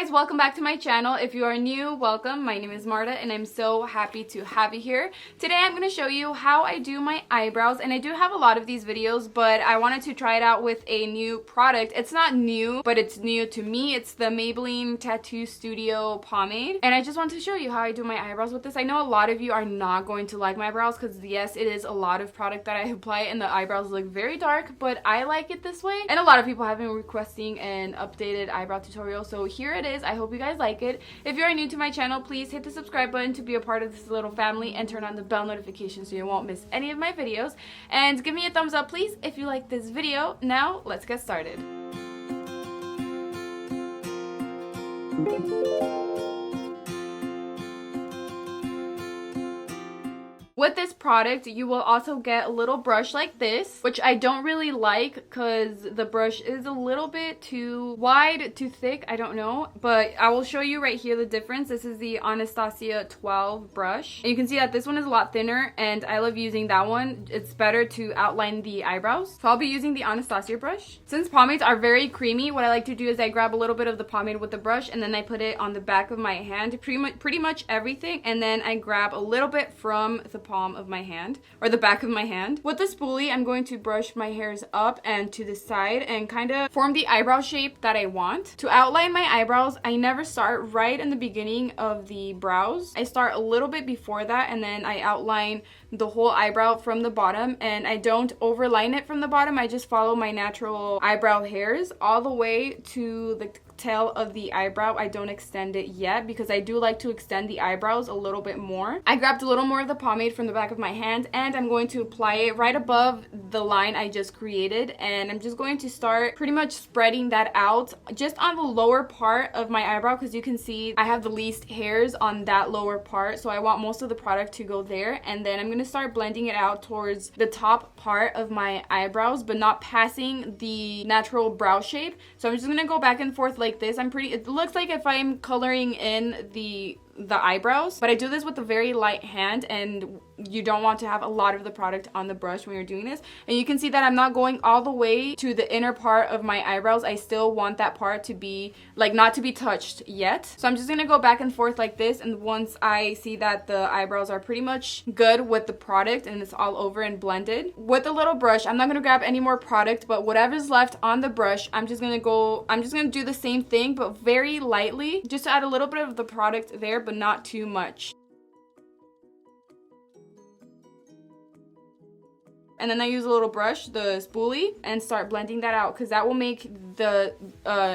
guys, welcome back to my channel. If you are new, welcome. My name is Marta and I'm so happy to have you here. Today I'm going to show you how I do my eyebrows, and I do have a lot of these videos, but I wanted to try it out with a new product. It's not new, but it's new to me. It's the Maybelline Tattoo Studio pomade, and I just want to show you how I do my eyebrows with this. I know a lot of you are not going to like my eyebrows because yes, it is a lot of product that I apply and the eyebrows look very dark, but I like it this way. And a lot of people have been requesting an updated eyebrow tutorial, so here it is. I hope you guys like it. If you are new to my channel, please hit the subscribe button to be a part of this little family and turn on the bell notification so you won't miss any of my videos. And give me a thumbs up, please, if you like this video. Now, let's get started. With this product, you will also get a little brush like this, which I don't really like because the brush is a little bit too wide, too thick, I don't know. But I will show you right here the difference. This is the Anastasia 12 brush. And you can see that this one is a lot thinner, and I love using that one. It's better to outline the eyebrows. So I'll be using the Anastasia brush. Since pomades are very creamy, what I like to do is I grab a little bit of the pomade with the brush, and then I put it on the back of my hand, pretty much everything, and then I grab a little bit from the palm of my hand or the back of my hand. With the spoolie, I'm going to brush my hairs up and to the side and kind of form the eyebrow shape that I want. To outline my eyebrows, I never start right in the beginning of the brows. I start a little bit before that, and then I outline the whole eyebrow from the bottom, and I don't overline it from the bottom. I just follow my natural eyebrow hairs all the way to the tail of the eyebrow. I don't extend it yet because I do like to extend the eyebrows a little bit more. I grabbed a little more of the pomade from the back of my hand, and I'm going to apply it right above the line I just created, and I'm just going to start pretty much spreading that out just on the lower part of my eyebrow, because you can see I have the least hairs on that lower part, so I want most of the product to go there. And then I'm going to start blending it out towards the top part of my eyebrows, but not passing the natural brow shape. So I'm just going to go back and forth like this. It looks like if I'm coloring in the eyebrows, but I do this with a very light hand, and you don't want to have a lot of the product on the brush when you're doing this. And you can see that I'm not going all the way to the inner part of my eyebrows. I still want that part to be like not to be touched yet. So I'm just gonna go back and forth like this, and once I see that the eyebrows are pretty much good with the product and it's all over and blended with the little brush, I'm not gonna grab any more product, but whatever's left on the brush, I'm just gonna do the same thing but very lightly, just to add a little bit of the product there, but not too much. And then I use a little brush, the spoolie, and start blending that out, because that will make the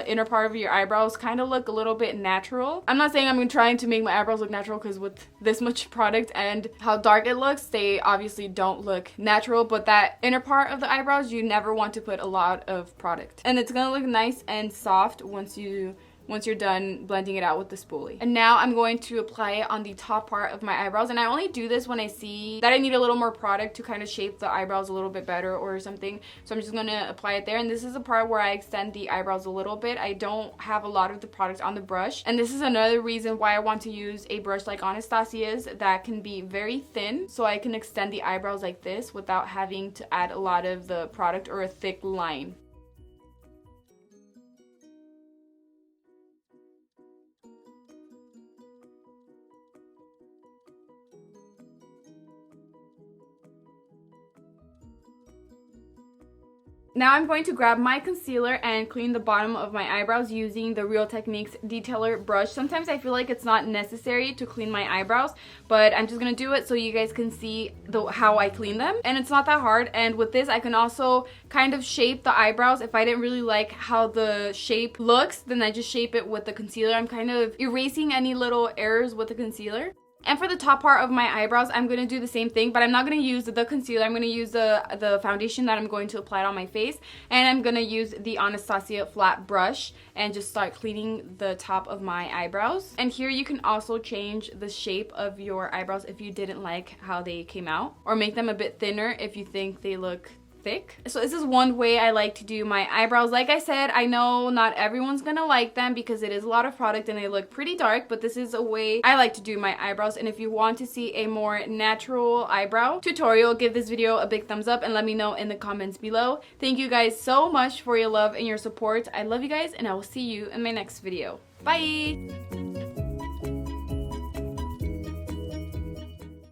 inner part of your eyebrows kind of look a little bit natural. I'm not saying I'm trying to make my eyebrows look natural, because with this much product and how dark it looks, they obviously don't look natural, but that inner part of the eyebrows, you never want to put a lot of product. And it's gonna look nice and soft once you're done blending it out with the spoolie. And now I'm going to apply it on the top part of my eyebrows, and I only do this when I see that I need a little more product to kind of shape the eyebrows a little bit better or something. So I'm just going to apply it there, and this is the part where I extend the eyebrows a little bit. I don't have a lot of the product on the brush, and this is another reason why I want to use a brush like Anastasia's that can be very thin, so I can extend the eyebrows like this without having to add a lot of the product or a thick line. Now I'm going to grab my concealer and clean the bottom of my eyebrows using the Real Techniques detailer brush. Sometimes I feel like it's not necessary to clean my eyebrows, but I'm just gonna do it so you guys can see how I clean them. And it's not that hard. And with this, I can also kind of shape the eyebrows. If I didn't really like how the shape looks, then I just shape it with the concealer. I'm kind of erasing any little errors with the concealer. And for the top part of my eyebrows, I'm going to do the same thing, but I'm not going to use the concealer. I'm going to use the foundation that I'm going to apply it on my face. And I'm going to use the Anastasia flat brush and just start cleaning the top of my eyebrows. And here you can also change the shape of your eyebrows if you didn't like how they came out, or make them a bit thinner if you think they look thick. So this is one way I like to do my eyebrows. Like I said, I know not everyone's gonna like them because it is a lot of product and they look pretty dark, but this is a way I like to do my eyebrows. And if you want to see a more natural eyebrow tutorial, give this video a big thumbs up and let me know in the comments below. Thank you guys so much for your love and your support. I love you guys, and I will see you in my next video. Bye!